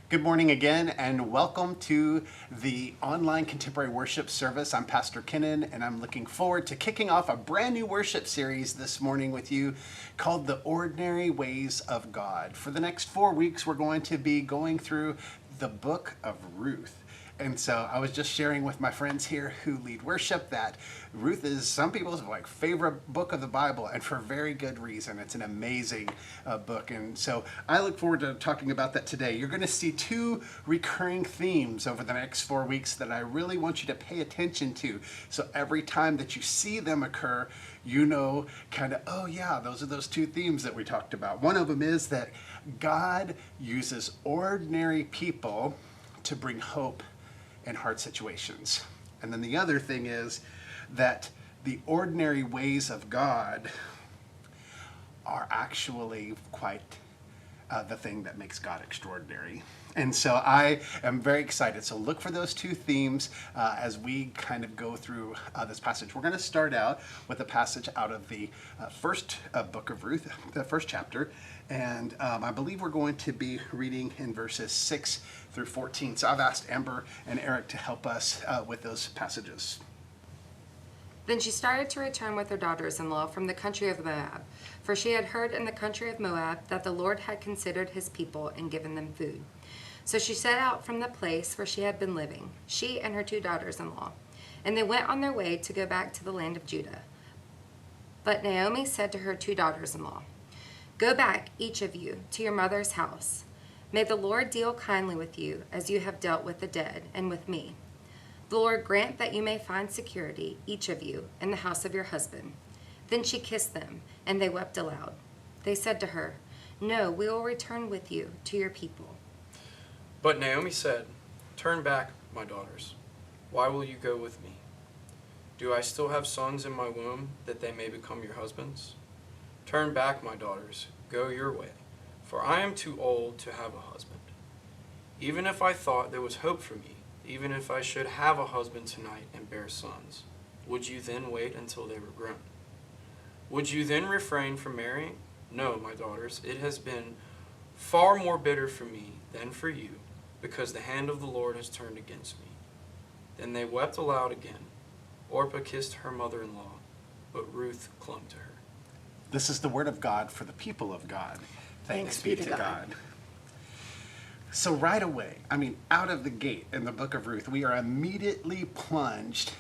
Good morning again, and welcome to the online contemporary worship service. I'm Pastor Kennan, and I'm looking forward to kicking off a brand new worship series this morning with you called The Ordinary Ways of God. For the next 4 weeks, we're going to be going through the book of Ruth. And so I was just sharing with my friends here who lead worship that Ruth is some people's favorite book of the Bible, and for very good reason. It's an amazing book. And so I look forward to talking about that today. You're going to see two recurring themes over the next 4 weeks that I really want you to pay attention to. So every time that you see them occur, you know oh yeah, those are those two themes that we talked about. One of them is that God uses ordinary people to bring hope in hard situations. And then the other thing is that the ordinary ways of God are actually quite the thing that makes God extraordinary. And so I am very excited. So look for those two themes as we kind of go through this passage. We're going to start out with a passage out of the first book of Ruth, the first chapter. And I believe we're going to be reading in verses 6 through 14. So I've asked Amber and Eric to help us with those passages. Then she started to return with her daughters-in-law from the country of Moab, for she had heard in the country of Moab that the Lord had considered his people and given them food. So she set out from the place where she had been living, she and her 2 daughters-in-law, and they went on their way to go back to the land of Judah. But Naomi said to her 2 daughters-in-law, "Go back, each of you, to your mother's house. May the Lord deal kindly with you as you have dealt with the dead and with me. The Lord grant that you may find security, each of you, in the house of your husband." Then she kissed them, and they wept aloud. They said to her, "No, we will return with you to your people." But Naomi said, "Turn back, my daughters. Why will you go with me? Do I still have sons in my womb, that they may become your husbands? Turn back, my daughters, go your way, for I am too old to have a husband. Even if I thought there was hope for me, even if I should have a husband tonight and bear sons, would you then wait until they were grown? Would you then refrain from marrying? No, my daughters, it has been far more bitter for me than for you, because the hand of the Lord has turned against me." Then they wept aloud again. Orpah kissed her mother-in-law, but Ruth clung to her. This is the word of God for the people of God. Thanks be to God. So right away, out of the gate in the book of Ruth, we are immediately plunged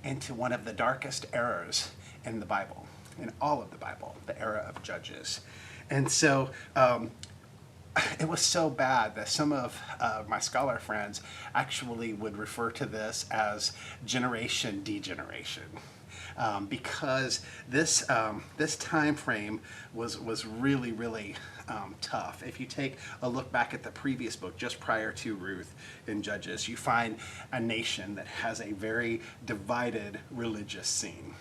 into one of the darkest eras in the Bible, in all of the Bible, the era of Judges. And so it was so bad that some of my scholar friends actually would refer to this as generation degeneration. Because this time frame was really tough. If you take a look back at the previous book, just prior to Ruth in Judges, you find a nation that has a very divided religious scene.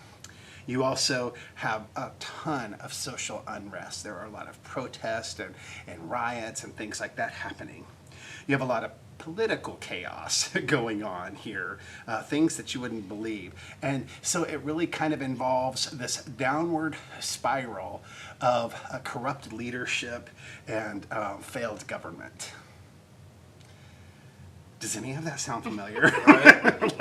You also have a ton of social unrest. There are a lot of protests and riots and things like that happening. You have a lot of political chaos going on here, things that you wouldn't believe. And so it really kind of involves this downward spiral of a corrupt leadership and failed government. Does any of that sound familiar? I was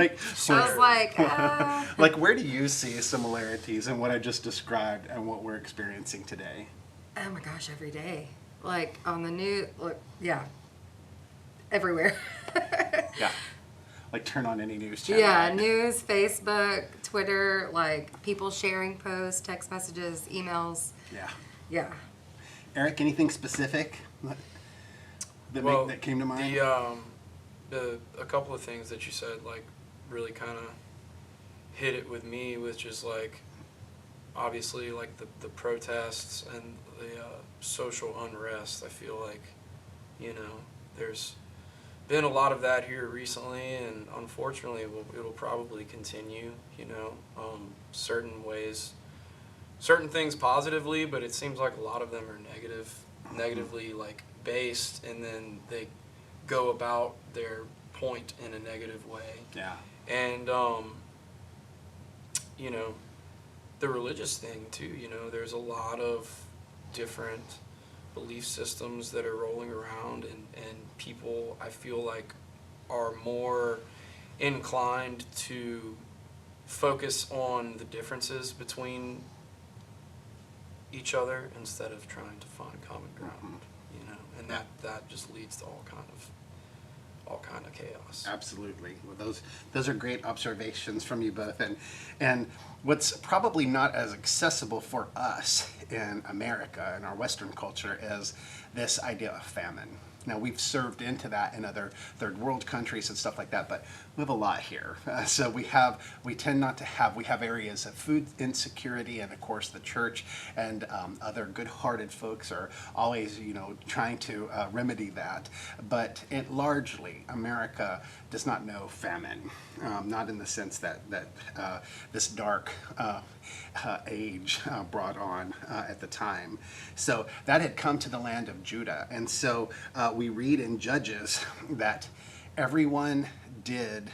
like, where do you see similarities in what I just described and what we're experiencing today? oh my gosh, every day. Like on the news, yeah, everywhere. Yeah. Turn on any news channel. Yeah, news, Facebook, Twitter, people sharing posts, text messages, emails. Yeah. Yeah. Eric, anything specific that came to mind? A couple of things that you said, really kind of hit it with me, with just obviously the protests and the social unrest. I feel like, there's been a lot of that here recently, and unfortunately it'll probably continue, certain ways, certain things positively, but it seems like a lot of them are negatively based, and then they go about their point in a negative way. Yeah. And the religious thing too, there's a lot of different belief systems that are rolling around, and people, I feel like, are more inclined to focus on the differences between each other instead of trying to find common ground, you know, and that just leads to all kind of chaos. Absolutely. Well, those are great observations from you both, and what's probably not as accessible for us in America in our Western culture is this idea of famine. Now, we've served into that in other third world countries and stuff like that, but we have a lot here. So we have areas of food insecurity, and of course the church and other good-hearted folks are always, trying to remedy that. But largely, America does not know famine, not in the sense that this dark age brought on at the time. So that had come to the land of Judah. And so we read in Judges that everyone did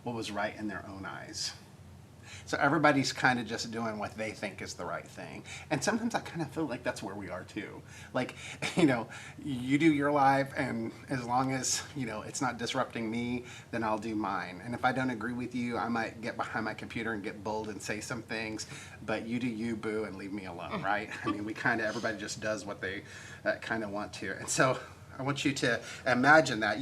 what was right in their own eyes. So everybody's kind of just doing what they think is the right thing. And sometimes I kind of feel like that's where we are too. Like, you do your life, and as long as, it's not disrupting me, then I'll do mine. And if I don't agree with you, I might get behind my computer and get bold and say some things, but you do you, boo, and leave me alone, right? I mean, everybody just does what they kind of want to. And so I want you to imagine that,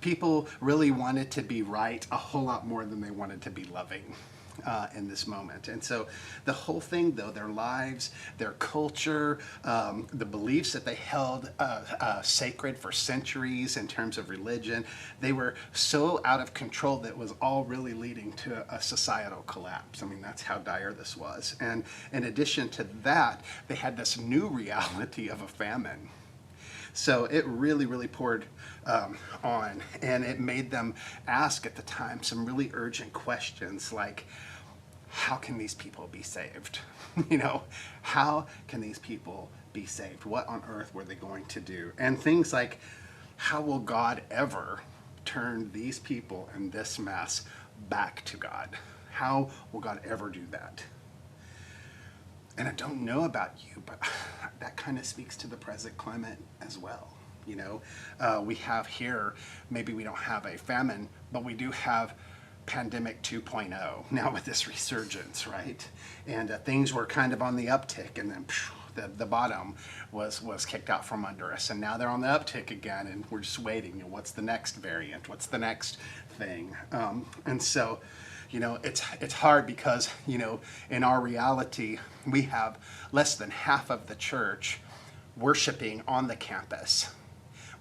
people really wanted to be right a whole lot more than they wanted to be loving. In this moment. And so the whole thing, though, their lives, their culture, the beliefs that they held sacred for centuries in terms of religion, they were so out of control that it was all really leading to a societal collapse. I mean, that's how dire this was. And in addition to that, they had this new reality of a famine. So it really, really poured on, and it made them ask at the time some really urgent questions like, how can these people be saved? How can these people be saved? What on earth were they going to do? And things like, how will God ever turn these people and this mess back to God? How will God ever do that? And I don't know about you, but that kind of speaks to the present climate as well. We have here, maybe we don't have a famine, but we do have pandemic 2.0 now with this resurgence, right? And things were kind of on the uptick, and then the bottom was kicked out from under us, and now they're on the uptick again, and we're just waiting. What's the next variant? What's the next thing? And so, it's hard because, in our reality, we have less than half of the church worshiping on the campus.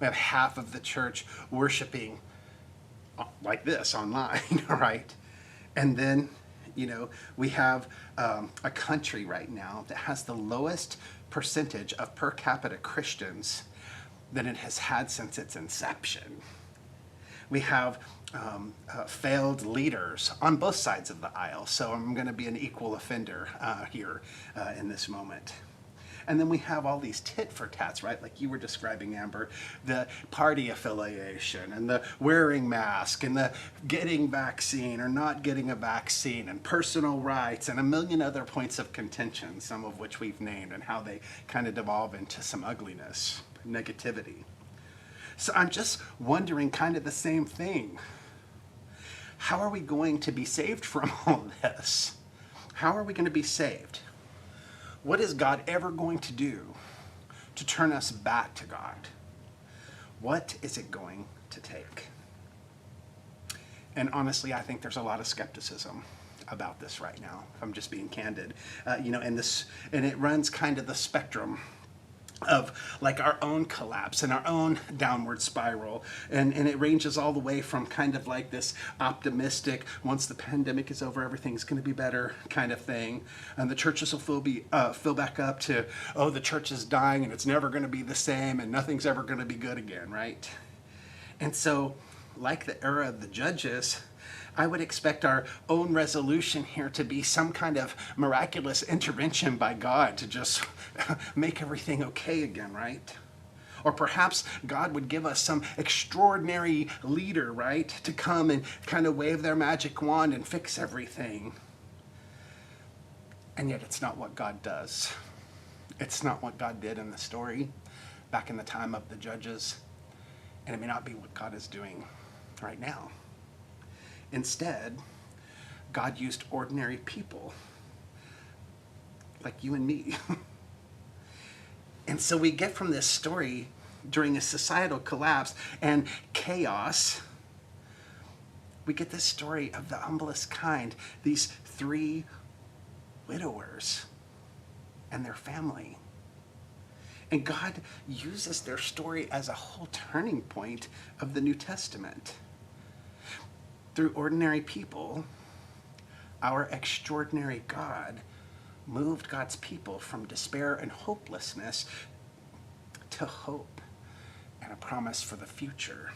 We have half of the church worshiping like this online, right? And then, we have a country right now that has the lowest percentage of per capita Christians than it has had since its inception. We have failed leaders on both sides of the aisle, so I'm going to be an equal offender here in this moment. And then we have all these tit for tats, right? Like you were describing, Amber, the party affiliation and the wearing mask and the getting vaccine or not getting a vaccine and personal rights and a million other points of contention, some of which we've named, and how they kind of devolve into some ugliness, negativity. So I'm just wondering kind of the same thing. How are we going to be saved from all this? How are we going to be saved? What is God ever going to do to turn us back to God? What is it going to take? And honestly, I think there's a lot of skepticism about this right now, if I'm just being candid. And it runs kind of the spectrum of like our own collapse and our own downward spiral, and it ranges all the way from kind of like this optimistic, once the pandemic is over everything's going to be better kind of thing, and the churches will fill back up, to, oh, the church is dying and it's never going to be the same and nothing's ever going to be good again, right? And so, like the era of the Judges, I would expect our own resolution here to be some kind of miraculous intervention by God to just make everything okay again, right? Or perhaps God would give us some extraordinary leader, right, to come and kind of wave their magic wand and fix everything. And yet it's not what God does. It's not what God did in the story. back in the time of the judges, and it may not be what God is doing right now. Instead, God used ordinary people like you and me. And so we get from this story during a societal collapse and chaos, we get this story of the humblest kind, these 3 widowers and their family. And God uses their story as a whole turning point of the New Testament. Through ordinary people, our extraordinary God moved God's people from despair and hopelessness to hope and a promise for the future.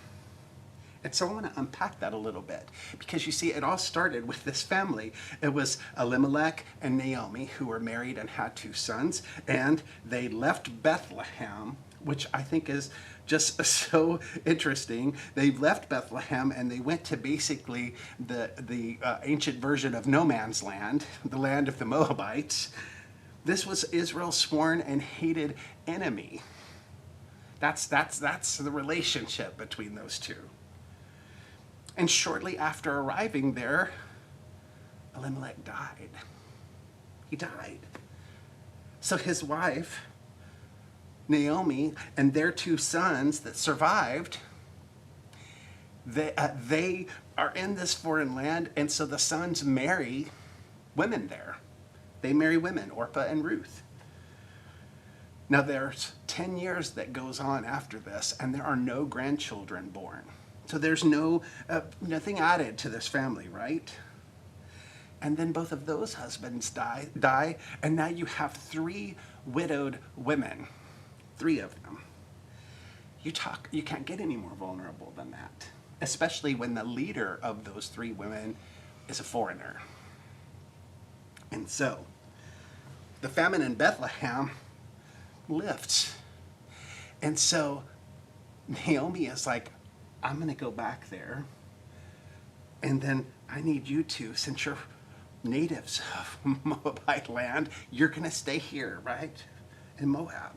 And so I want to unpack that a little bit, because you see, it all started with this family. It was Elimelech and Naomi, who were married and had 2 sons, and they left Bethlehem, which I think is just so interesting. They left Bethlehem and they went to basically the ancient version of no man's land, the land of the Moabites. This was Israel's sworn and hated enemy. That's the relationship between those two. And shortly after arriving there, Elimelech died. He died. So his wife, Naomi, and their 2 sons that survived, they are in this foreign land, and so the sons marry women there. They marry women, Orpah and Ruth. Now there's 10 years that goes on after this, and there are no grandchildren born. So there's nothing added to this family, right? And then both of those husbands die, and now you have 3 widowed women, 3 of them. You can't get any more vulnerable than that, especially when the leader of those 3 women is a foreigner. And so the famine in Bethlehem lifts. And so Naomi is like, I'm going to go back there, and then I need you to, since you're natives of Moabite land, you're going to stay here, right, in Moab.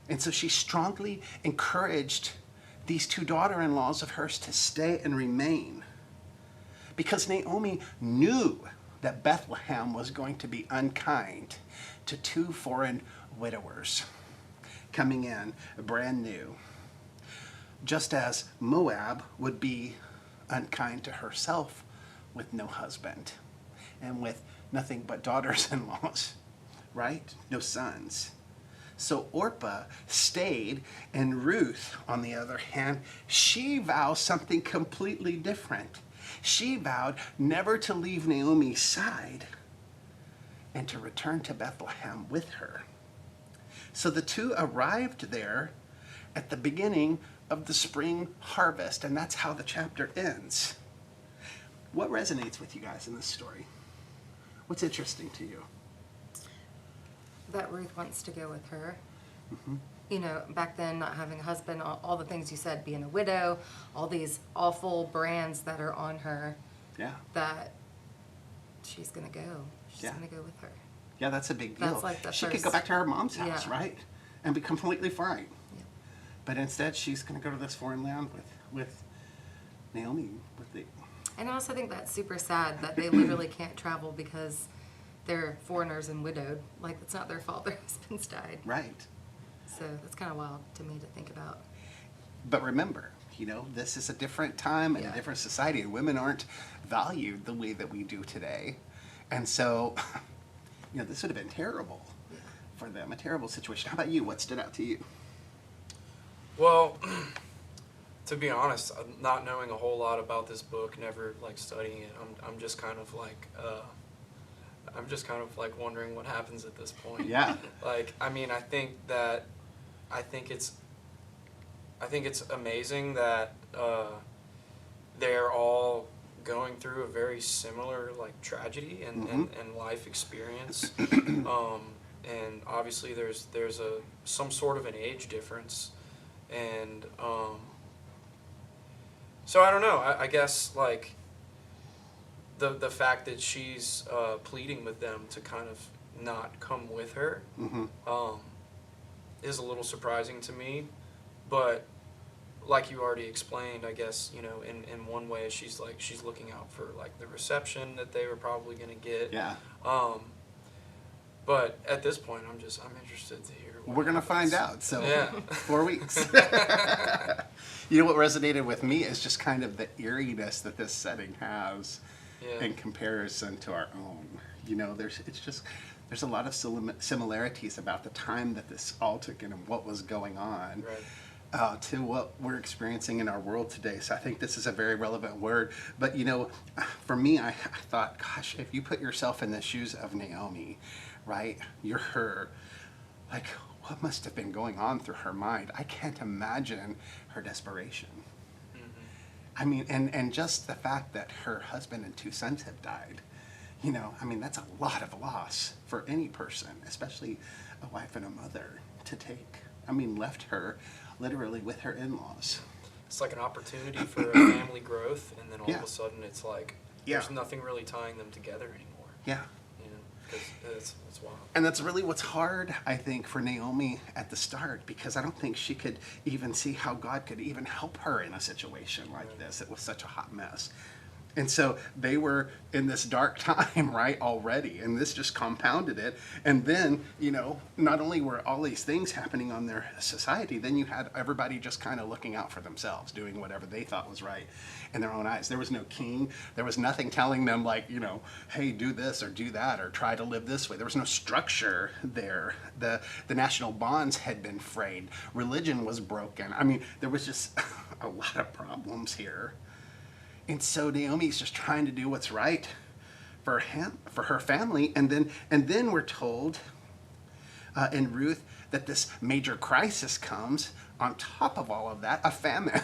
And so she strongly encouraged these 2 daughter-in-laws of hers to stay and remain, because Naomi knew that Bethlehem was going to be unkind to 2 foreign widowers coming in brand new, just as Moab would be unkind to herself with no husband and with nothing but daughters-in-laws, right? No sons. So Orpah stayed, and Ruth, on the other hand, she vowed something completely different. She vowed never to leave Naomi's side and to return to Bethlehem with her. So the 2 arrived there at the beginning of the spring harvest, and that's how the chapter ends. What resonates with you guys in this story? What's interesting to you? That Ruth wants to go with her. Mm-hmm. You know, back then, not having a husband, all the things you said, being a widow, all these awful brands that are on her. Yeah. That she's going to go. She's going to go with her. Yeah, that's a big deal. That's like she could go back to her mom's house, right? And be completely fine. Yeah. But instead, she's going to go to this foreign land with Naomi. And I also think that's super sad that they literally can't travel because they're foreigners and widowed. Like, it's not their fault their husbands died. Right. So that's kind of wild to me to think about. But remember, this is a different time and a different society. Women aren't valued the way that we do today. And so, this would have been terrible for them, a terrible situation. How about you? What stood out to you? Well, to be honest, not knowing a whole lot about this book, never studying it, I'm just kind of wondering what happens at this point. Yeah. I think it's amazing that they're all going through a very similar tragedy and life experience. And obviously there's some sort of an age difference. And so I don't know. I guess the fact that she's pleading with them to kind of not come with her, is a little surprising to me, but like you already explained, I guess, in one way she's looking out for like the reception that they were probably going to get. Yeah. But at this point, I'm interested to hear what We're going to happens. find out. So Yeah. 4 weeks. You know what resonated with me is just kind of the eeriness that this setting has Yeah. in comparison to our own. There's a lot of similarities about the time that this all took and what was going on. Right. To what we're experiencing in our world today. So I think this is a very relevant word. But for me, I thought, gosh, if you put yourself in the shoes of Naomi, right? You're her. Like, what must have been going on through her mind? I can't imagine her desperation. I mean, and just the fact that her husband and 2 sons have died, that's a lot of loss for any person, especially a wife and a mother, to take. Left her literally with her in-laws. It's like an opportunity for a family growth, and then all Yeah. of a sudden it's like Yeah. there's nothing really tying them together anymore. Yeah. Because it's wild. And that's really what's hard, I think, for Naomi at the start, because I don't think she could even see how God could even help her in a situation like this. It was such a hot mess. And so they were in this dark time, right, already, and this just compounded it. And then, not only were all these things happening on their society, then you had everybody just kind of looking out for themselves, doing whatever they thought was right in their own eyes. There was no king. There was nothing telling them, like, hey, do this or do that or try to live this way. There was no structure there. The national bonds had been frayed. Religion was broken. There was just a lot of problems here. And so Naomi's just trying to do what's right for her family, and then we're told in Ruth that this major crisis comes on top of all of that, a famine.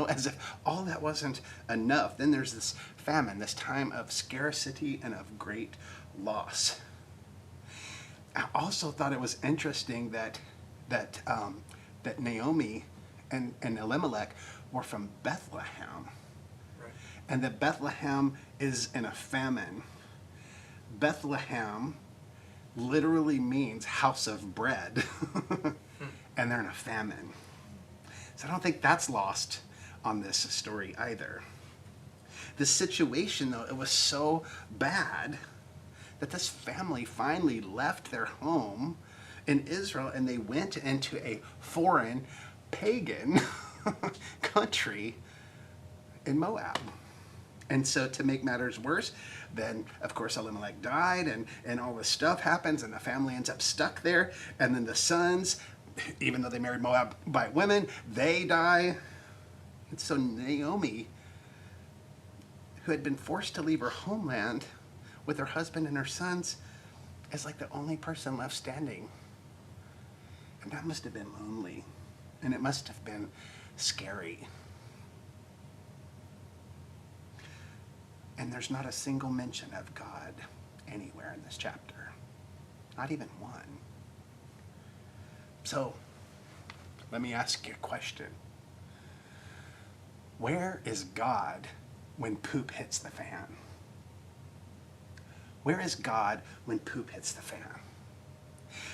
As if all that wasn't enough. Then there's this famine, this time of scarcity and of great loss. I also thought it was interesting that Naomi and Elimelech were from Bethlehem. And that Bethlehem is in a famine. Bethlehem literally means house of bread. And they're in a famine. So I don't think that's lost on this story either. The situation, though, it was so bad that this family finally left their home in Israel and they went into a foreign, pagan country in Moab. And so to make matters worse, then, of course, Elimelech died, and all this stuff happens, and the family ends up stuck there. And then the sons, even though they married Moabite women, they die. And so Naomi, who had been forced to leave her homeland with her husband and her sons, is like the only person left standing. And that must have been lonely, and it must have been scary. And there's not a single mention of God anywhere in this chapter. Not even one. So, let me ask you a question. Where is God when poop hits the fan? Where is God when poop hits the fan?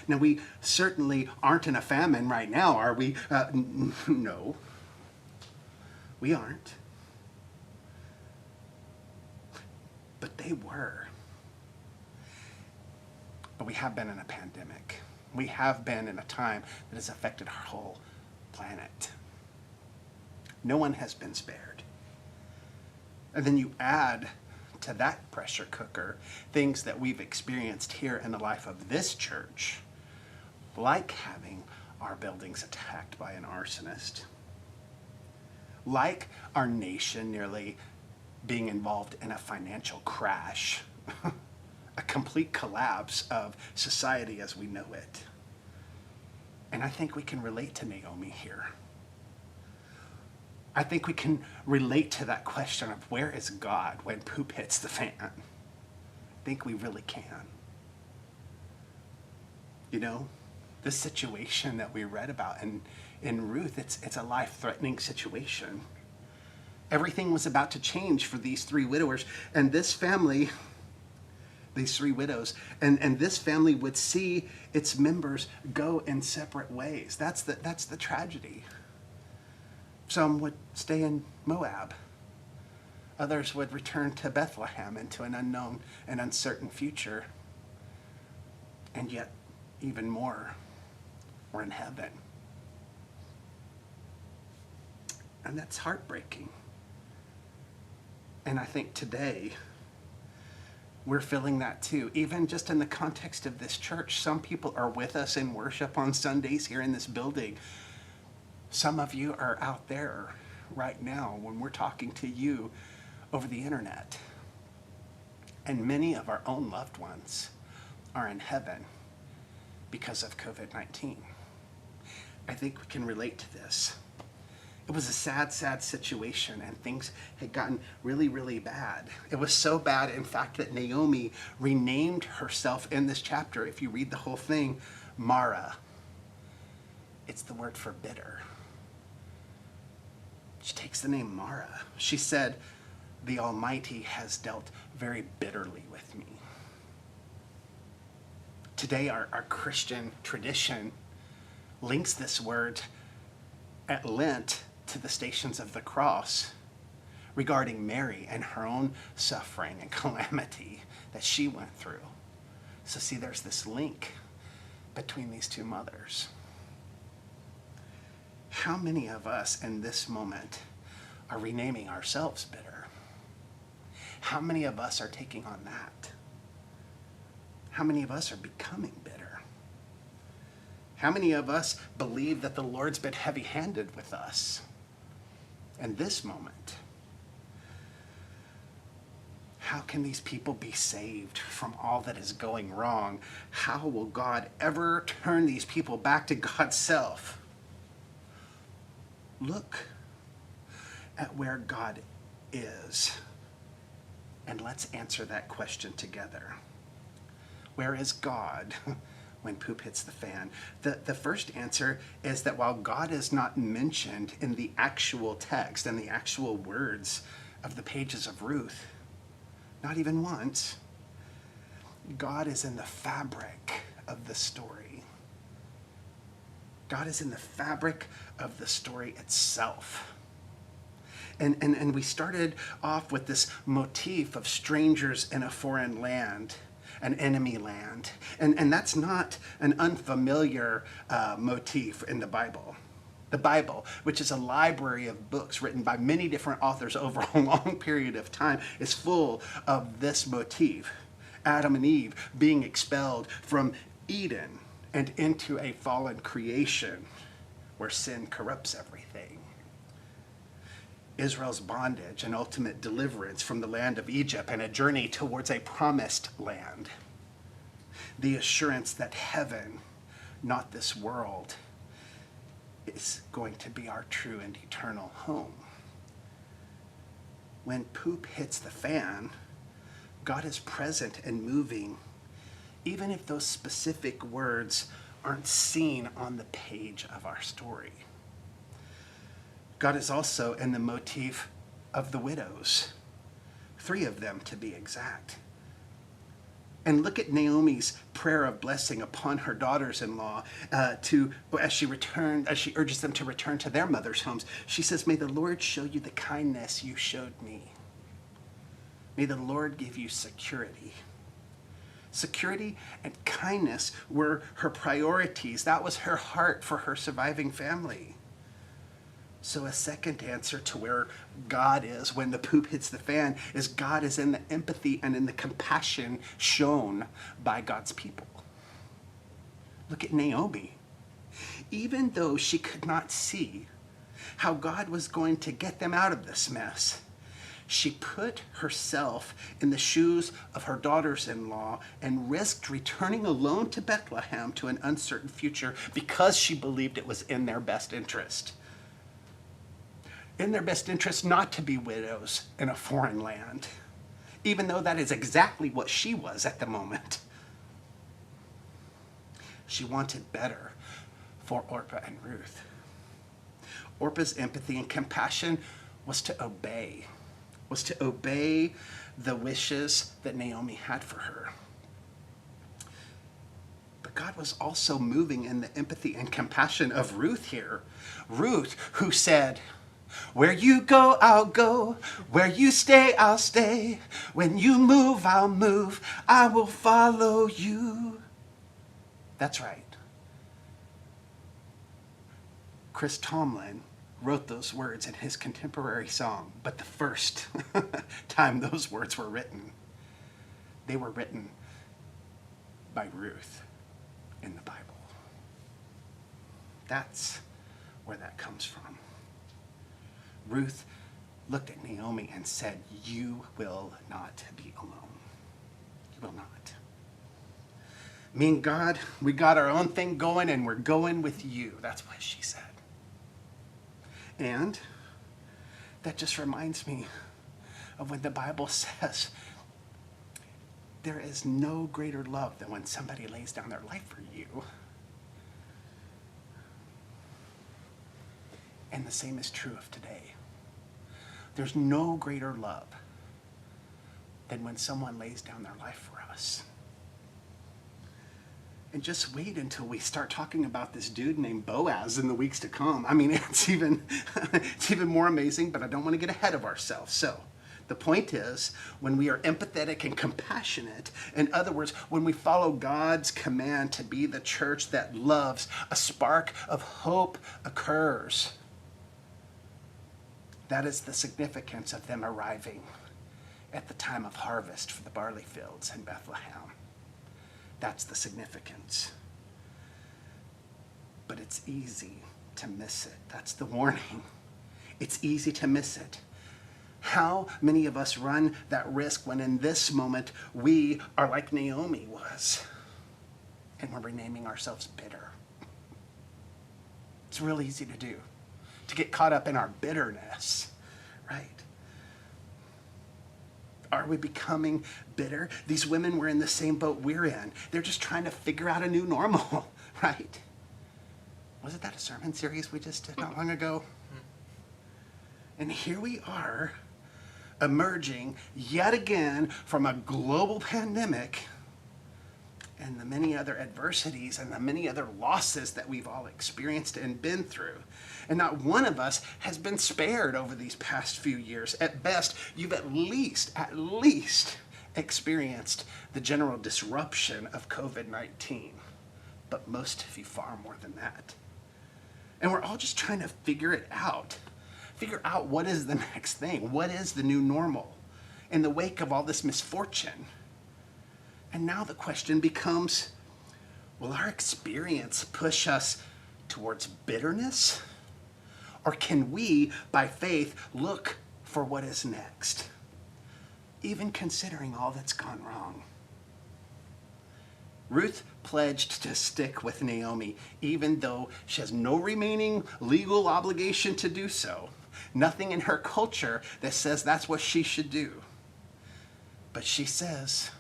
Now, we certainly aren't in a famine right now, are we? No. We aren't. But they were. But we have been in a pandemic. We have been in a time that has affected our whole planet. No one has been spared. And then you add to that pressure cooker things that we've experienced here in the life of this church, like having our buildings attacked by an arsonist, like our nation nearly being involved in a financial crash, a complete collapse of society as we know it. And I think we can relate to Naomi here. I think we can relate to that question of where is God when poop hits the fan? I think we really can. This situation that we read about in Ruth, it's a life-threatening situation. Everything was about to change for these 3 widowers, and this family these three widows, and this family would see its members go in separate ways. That's the tragedy. Some would stay in Moab. Others would return to Bethlehem into an unknown and uncertain future. And yet, even more, we're in heaven. And that's heartbreaking. And I think today, we're feeling that too. Even just in the context of this church, some people are with us in worship on Sundays here in this building. Some of you are out there right now when we're talking to you over the internet. And many of our own loved ones are in heaven because of COVID-19. I think we can relate to this. It was a sad, sad situation, and things had gotten really, really bad. It was so bad, in fact, that Naomi renamed herself in this chapter, if you read the whole thing, Mara. It's the word for bitter. She takes the name Mara. She said, "The Almighty has dealt very bitterly with me." Today, our Christian tradition links this word at Lent to the Stations of the Cross regarding Mary and her own suffering and calamity that she went through. So see, there's this link between these two mothers. How many of us in this moment are renaming ourselves bitter? How many of us are taking on that? How many of us are becoming bitter? How many of us believe that the Lord's been heavy-handed with us in this moment? How can these people be saved from all that is going wrong? How will God ever turn these people back to God's self? Look at where God is, and let's answer that question together. Where is God when poop hits the fan? The first answer is that while God is not mentioned in the actual text and the actual words of the pages of Ruth, not even once, God is in the fabric of the story. God is in the fabric of the story itself. And we started off with this motif of strangers in a foreign land, an enemy land. And that's not an unfamiliar motif in the Bible. The Bible, which is a library of books written by many different authors over a long period of time, is full of this motif. Adam and Eve being expelled from Eden and into a fallen creation where sin corrupts everything. Israel's bondage and ultimate deliverance from the land of Egypt and a journey towards a promised land. The assurance that heaven, not this world, is going to be our true and eternal home. When poop hits the fan, God is present and moving, even if those specific words aren't seen on the page of our story. God is also in the motif of the widows, 3 of them to be exact. And look at Naomi's prayer of blessing upon her daughters-in-law as she urges them to return to their mother's homes. She says, "May the Lord show you the kindness you showed me. May the Lord give you security." Security and kindness were her priorities. That was her heart for her surviving family. So a second answer to where God is when the poop hits the fan is God is in the empathy and in the compassion shown by God's people. Look at Naomi. Even though she could not see how God was going to get them out of this mess, she put herself in the shoes of her daughters-in-law and risked returning alone to Bethlehem to an uncertain future because she believed it was in their best interest. In their best interest not to be widows in a foreign land, even though that is exactly what she was at the moment. She wanted better for Orpah and Ruth. Orpah's empathy and compassion was to obey the wishes that Naomi had for her. God was also moving in the empathy and compassion of Ruth here. Ruth, who said, where you go, I'll go. Where you stay, I'll stay. When you move, I'll move. I will follow you. That's right. Chris Tomlin wrote those words in his contemporary song, but the first time those words were written, they were written by Ruth in the Bible. That's where that comes from. Ruth looked at Naomi and said, you will not be alone. You will not. Me and God, we got our own thing going and we're going with you. That's what she said. And that just reminds me of when the Bible says there is no greater love than when somebody lays down their life for you. And the same is true of today. There's no greater love than when someone lays down their life for us. And just wait until we start talking about this dude named Boaz in the weeks to come. I mean, it's even more amazing, but I don't want to get ahead of ourselves. So the point is, when we are empathetic and compassionate, in other words, when we follow God's command to be the church that loves, a spark of hope occurs. That is the significance of them arriving at the time of harvest for the barley fields in Bethlehem. That's the significance. But it's easy to miss it. That's the warning. It's easy to miss it. How many of us run that risk when in this moment we are like Naomi was, and we're renaming ourselves bitter? It's real easy to do, to get caught up in our bitterness, right? Are we becoming bitter? These women were in the same boat we're in. They're just trying to figure out a new normal, right? Wasn't that a sermon series we just did not long ago? And here we are, emerging yet again from a global pandemic and the many other adversities and the many other losses that we've all experienced and been through. And not one of us has been spared over these past few years. At best, you've at least experienced the general disruption of COVID-19. But most of you far more than that. And we're all just trying to figure it out. Figure out what is the next thing. What is the new normal in the wake of all this misfortune? And now the question becomes, will our experience push us towards bitterness? Or can we, by faith, look for what is next, even considering all that's gone wrong? Ruth pledged to stick with Naomi, even though she has no remaining legal obligation to do so. Nothing in her culture that says that's what she should do. But she says,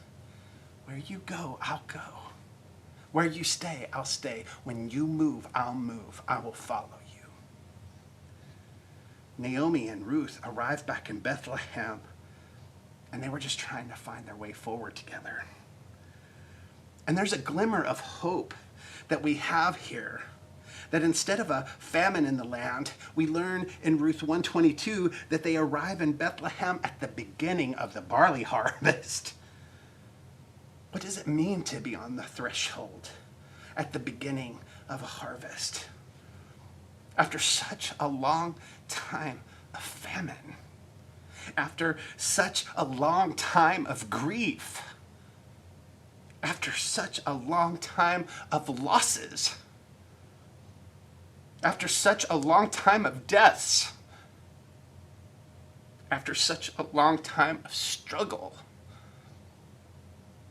where you go, I'll go. Where you stay, I'll stay. When you move, I'll move. I will follow you. Naomi and Ruth arrived back in Bethlehem, and they were just trying to find their way forward together. And there's a glimmer of hope that we have here, that instead of a famine in the land, we learn in Ruth 1:22 that they arrive in Bethlehem at the beginning of the barley harvest. What does it mean to be on the threshold at the beginning of a harvest? After such a long time of famine, after such a long time of grief, after such a long time of losses, after such a long time of deaths, after such a long time of struggle,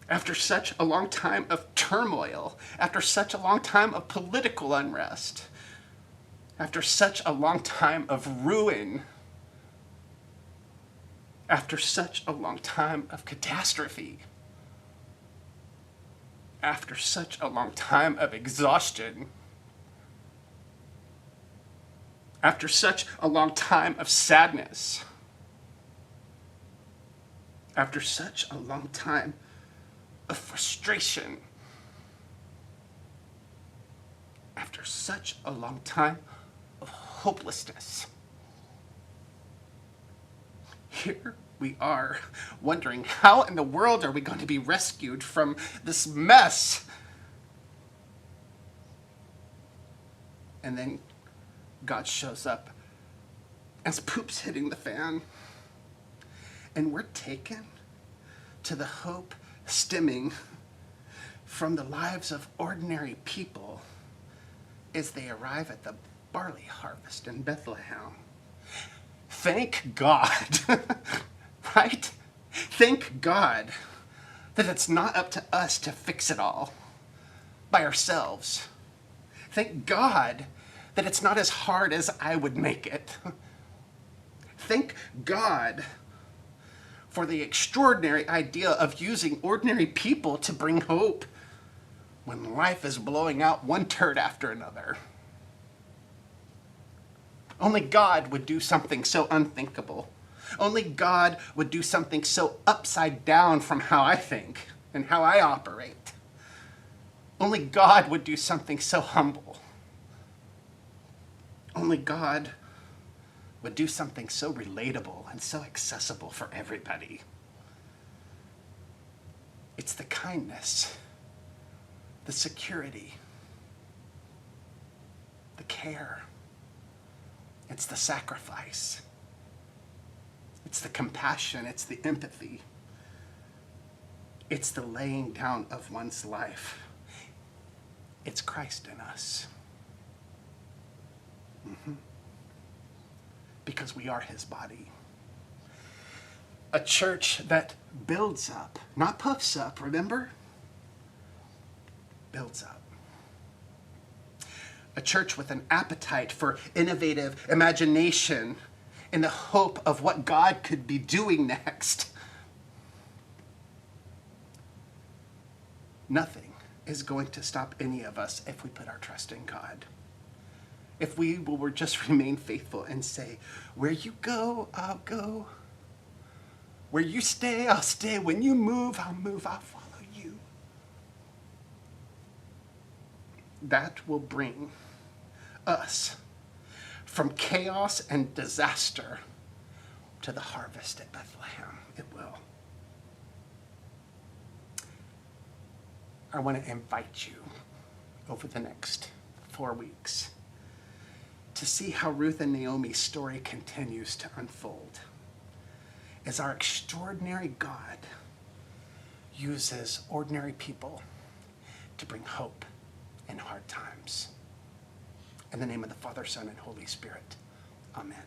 after such a long time of turmoil, after such a long time of political unrest, after such a long time of ruin, after such a long time of catastrophe, after such a long time of exhaustion, after such a long time of sadness, after such a long time of frustration, after such a long time of hopelessness. Here we are, wondering how in the world are we going to be rescued from this mess? And then God shows up as poop's hitting the fan. And we're taken to the hope stemming from the lives of ordinary people as they arrive at the barley harvest in Bethlehem. Thank God, right? Thank God that it's not up to us to fix it all by ourselves. Thank God that it's not as hard as I would make it. Thank God for the extraordinary idea of using ordinary people to bring hope when life is blowing out one turd after another. Only God would do something so unthinkable. Only God would do something so upside down from how I think and how I operate. Only God would do something so humble. Only God would do something so relatable and so accessible for everybody. It's the kindness, the security, the care. It's the sacrifice. It's the compassion. It's the empathy. It's the laying down of one's life. It's Christ in us. Because we are his body. A church that builds up, not puffs up, remember? Builds up. A church with an appetite for innovative imagination in the hope of what God could be doing next. Nothing is going to stop any of us if we put our trust in God. If we will just remain faithful and say, where you go, I'll go. Where you stay, I'll stay. When you move, I'll move. I'll follow you. That will bring us from chaos and disaster to the harvest at Bethlehem. It will. I want to invite you over the next 4 weeks to see how Ruth and Naomi's story continues to unfold as our extraordinary God uses ordinary people to bring hope in hard times. In the name of the Father, Son, and Holy Spirit, amen.